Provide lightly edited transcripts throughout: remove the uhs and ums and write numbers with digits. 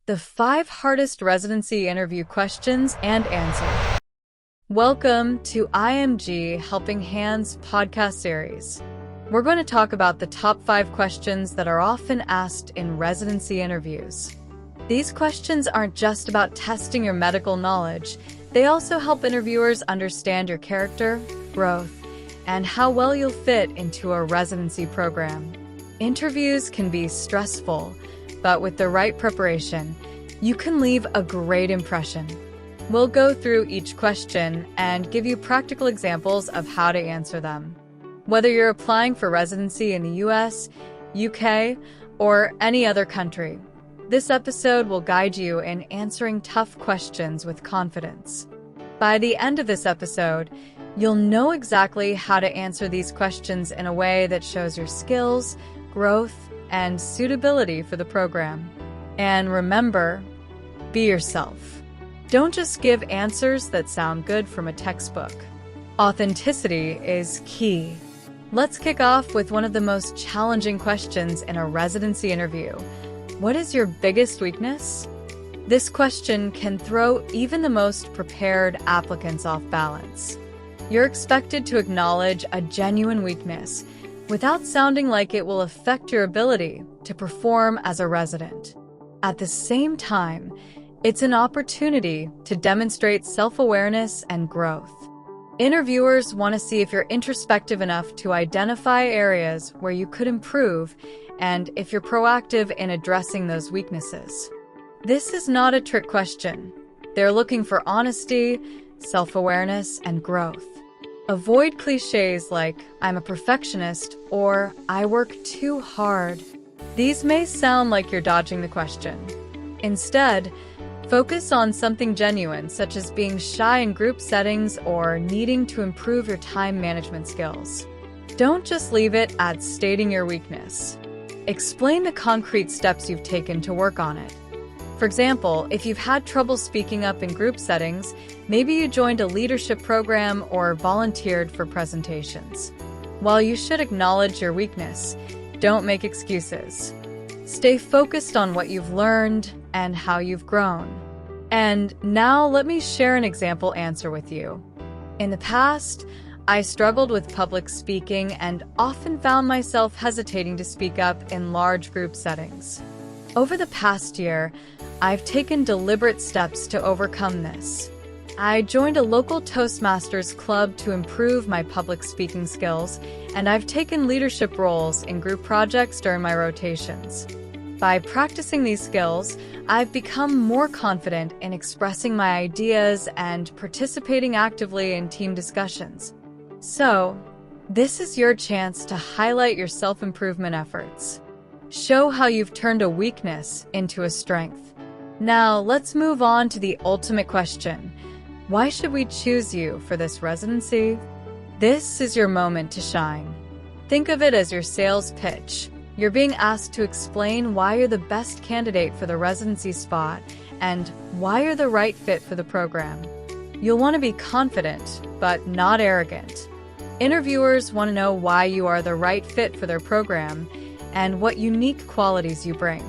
the 5 hardest residency interview questions and answers. Welcome to IMG Helping Hands podcast series. We're going to talk about the top 5 questions that are often asked in residency interviews. These questions aren't just about testing your medical knowledge, they also help interviewers understand your character, growth, and how well you'll fit into a residency program. Interviews can be stressful, but with the right preparation, you can leave a great impression. We'll go through each question and give you practical examples of how to answer them. Whether you're applying for residency in the US, UK, or any other country, this episode will guide you in answering tough questions with confidence. By the end of this episode, you'll know exactly how to answer these questions in a way that shows your skills, growth, and suitability for the program. And remember, be yourself. Don't just give answers that sound good from a textbook. Authenticity is key. Let's kick off with one of the most challenging questions in a residency interview. What is your biggest weakness? This question can throw even the most prepared applicants off balance. You're expected to acknowledge a genuine weakness without sounding like it will affect your ability to perform as a resident. At the same time, it's an opportunity to demonstrate self-awareness and growth. Interviewers want to see if you're introspective enough to identify areas where you could improve and if you're proactive in addressing those weaknesses. This is not a trick question. They're looking for honesty, self-awareness, and growth. Avoid cliches like, "I'm a perfectionist," or "I work too hard." These may sound like you're dodging the question. Instead, focus on something genuine, such as being shy in group settings or needing to improve your time management skills. Don't just leave it at stating your weakness. Explain the concrete steps you've taken to work on it. For example, if you've had trouble speaking up in group settings, maybe you joined a leadership program or volunteered for presentations. While you should acknowledge your weakness, don't make excuses. Stay focused on what you've learned and how you've grown. And now let me share an example answer with you. In the past, I struggled with public speaking and often found myself hesitating to speak up in large group settings. Over the past year, I've taken deliberate steps to overcome this. I joined a local Toastmasters club to improve my public speaking skills, and I've taken leadership roles in group projects during my rotations. By practicing these skills, I've become more confident in expressing my ideas and participating actively in team discussions. So, this is your chance to highlight your self-improvement efforts. Show how you've turned a weakness into a strength. Now, let's move on to the ultimate question. Why should we choose you for this residency? This is your moment to shine. Think of it as your sales pitch. You're being asked to explain why you're the best candidate for the residency spot and why you're the right fit for the program. You'll want to be confident, but not arrogant. Interviewers want to know why you are the right fit for their program and what unique qualities you bring.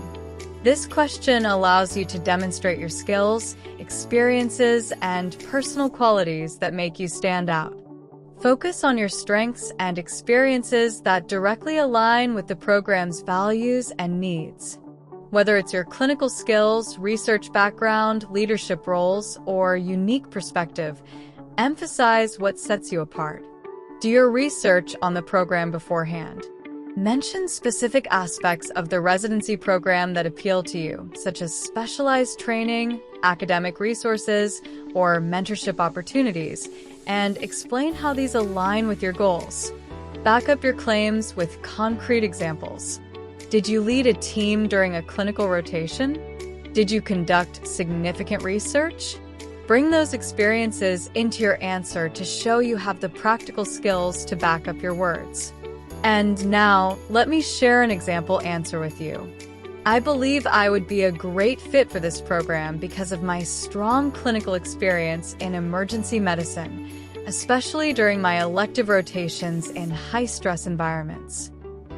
This question allows you to demonstrate your skills, experiences, and personal qualities that make you stand out. Focus on your strengths and experiences that directly align with the program's values and needs. Whether it's your clinical skills, research background, leadership roles, or unique perspective, emphasize what sets you apart. Do your research on the program beforehand. Mention specific aspects of the residency program that appeal to you, such as specialized training, academic resources, or mentorship opportunities, and explain how these align with your goals. Back up your claims with concrete examples. Did you lead a team during a clinical rotation? Did you conduct significant research? Bring those experiences into your answer to show you have the practical skills to back up your words. And now, let me share an example answer with you. I believe I would be a great fit for this program because of my strong clinical experience in emergency medicine, especially during my elective rotations in high-stress environments.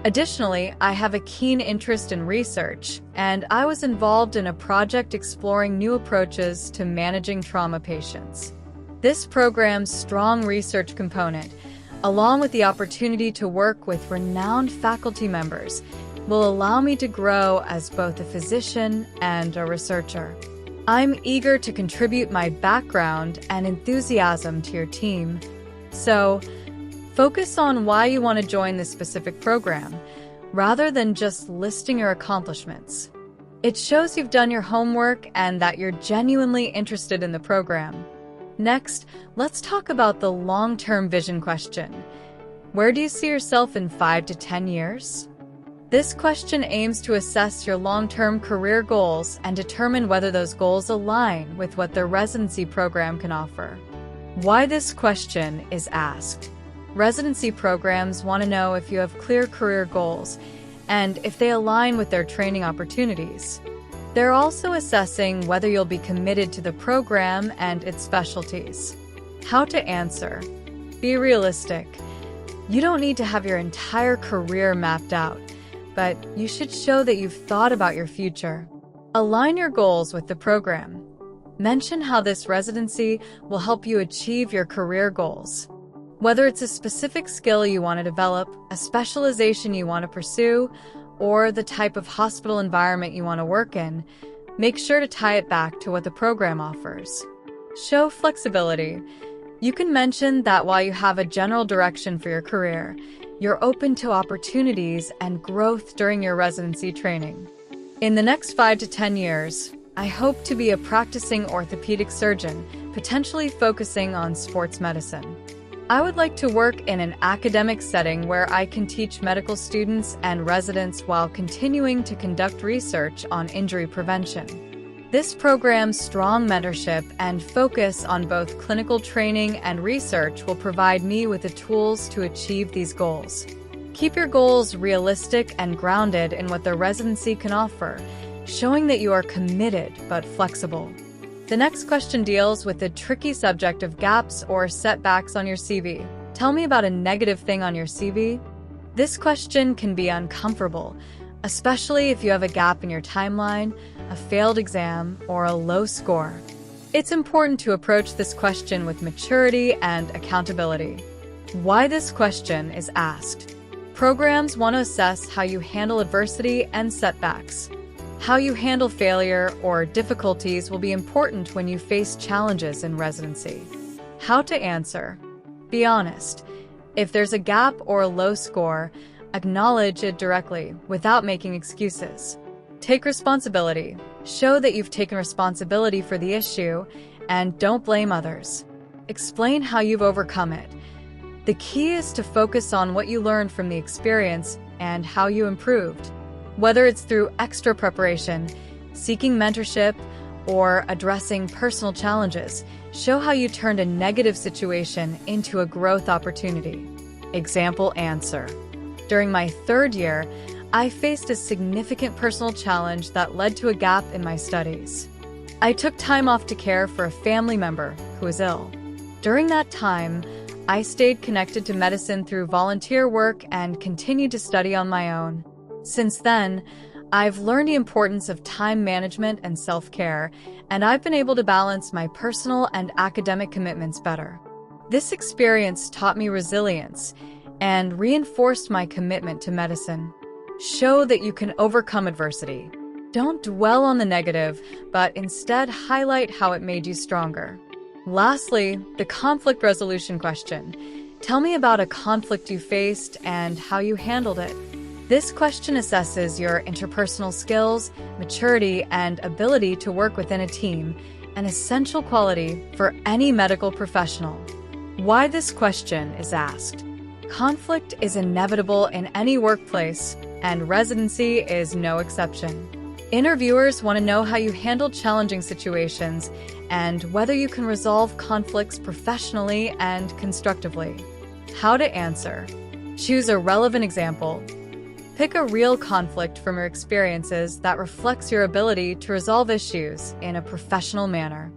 Additionally, I have a keen interest in research, and I was involved in a project exploring new approaches to managing trauma patients. This program's strong research component, along with the opportunity to work with renowned faculty members, will allow me to grow as both a physician and a researcher. I'm eager to contribute my background and enthusiasm to your team. So, focus on why you want to join this specific program, rather than just listing your accomplishments. It shows you've done your homework and that you're genuinely interested in the program. Next, let's talk about the long-term vision question. Where do you see yourself in 5 to 10 years? This question aims to assess your long-term career goals and determine whether those goals align with what the residency program can offer. Why this question is asked. Residency programs want to know if you have clear career goals and if they align with their training opportunities. They're also assessing whether you'll be committed to the program and its specialties. How to answer. Be realistic. You don't need to have your entire career mapped out, but you should show that you've thought about your future. Align your goals with the program. Mention how this residency will help you achieve your career goals. Whether it's a specific skill you want to develop, a specialization you want to pursue, or the type of hospital environment you want to work in, make sure to tie it back to what the program offers. Show flexibility. You can mention that while you have a general direction for your career, you're open to opportunities and growth during your residency training. In the next 5 to 10 years, I hope to be a practicing orthopedic surgeon, potentially focusing on sports medicine. I would like to work in an academic setting where I can teach medical students and residents while continuing to conduct research on injury prevention. This program's strong mentorship and focus on both clinical training and research will provide me with the tools to achieve these goals. Keep your goals realistic and grounded in what the residency can offer, showing that you are committed but flexible. The next question deals with the tricky subject of gaps or setbacks on your CV. Tell me about a negative thing on your CV. This question can be uncomfortable, especially if you have a gap in your timeline, a failed exam, or a low score. It's important to approach this question with maturity and accountability. Why this question is asked. Programs want to assess how you handle adversity and setbacks. How you handle failure or difficulties will be important when you face challenges in residency. How to answer. Be honest. If there's a gap or a low score, acknowledge it directly without making excuses. Take responsibility. Show that you've taken responsibility for the issue and don't blame others. Explain how you've overcome it. The key is to focus on what you learned from the experience and how you improved. Whether it's through extra preparation, seeking mentorship, or addressing personal challenges, show how you turned a negative situation into a growth opportunity. Example answer. During my 3rd year, I faced a significant personal challenge that led to a gap in my studies. I took time off to care for a family member who was ill. During that time, I stayed connected to medicine through volunteer work and continued to study on my own. Since then, I've learned the importance of time management and self-care, and I've been able to balance my personal and academic commitments better. This experience taught me resilience and reinforced my commitment to medicine. Show that you can overcome adversity. Don't dwell on the negative, but instead highlight how it made you stronger. Lastly, the conflict resolution question. Tell me about a conflict you faced and how you handled it. This question assesses your interpersonal skills, maturity, and ability to work within a team, an essential quality for any medical professional. Why this question is asked. Conflict is inevitable in any workplace, and residency is no exception. Interviewers want to know how you handle challenging situations and whether you can resolve conflicts professionally and constructively. How to answer. Choose a relevant example. Pick a real conflict from your experiences that reflects your ability to resolve issues in a professional manner.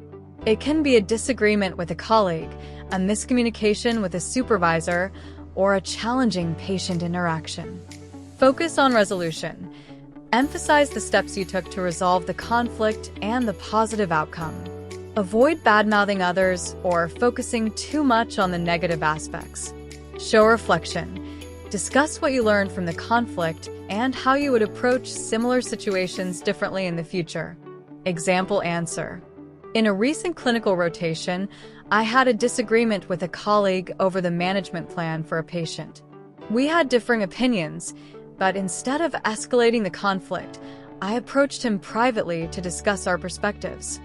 It can be a disagreement with a colleague, a miscommunication with a supervisor, or a challenging patient interaction. Focus on resolution. Emphasize the steps you took to resolve the conflict and the positive outcome. Avoid bad-mouthing others or focusing too much on the negative aspects. Show reflection. Discuss what you learned from the conflict and how you would approach similar situations differently in the future. Example answer. In a recent clinical rotation, I had a disagreement with a colleague over the management plan for a patient. We had differing opinions, but instead of escalating the conflict, I approached him privately to discuss our perspectives.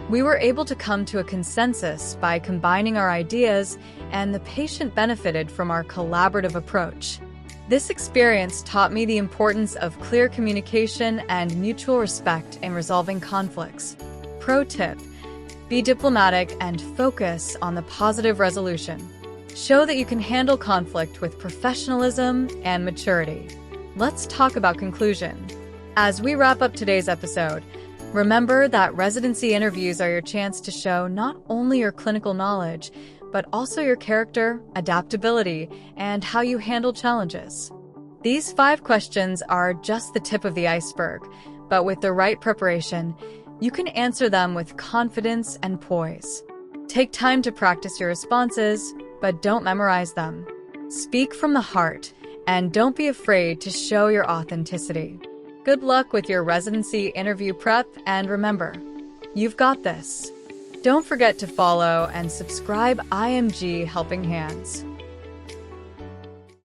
We were able to come to a consensus by combining our ideas, and the patient benefited from our collaborative approach. This experience taught me the importance of clear communication and mutual respect in resolving conflicts. Pro tip: be diplomatic and focus on the positive resolution. Show that you can handle conflict with professionalism and maturity. Let's talk about conclusion. As we wrap up today's episode, remember that residency interviews are your chance to show not only your clinical knowledge, but also your character, adaptability, and how you handle challenges. These 5 questions are just the tip of the iceberg, but with the right preparation, you can answer them with confidence and poise. Take time to practice your responses, but don't memorize them. Speak from the heart, and don't be afraid to show your authenticity. Good luck with your residency interview prep, and remember, you've got this. Don't forget to follow and subscribe IMG Helping Hands.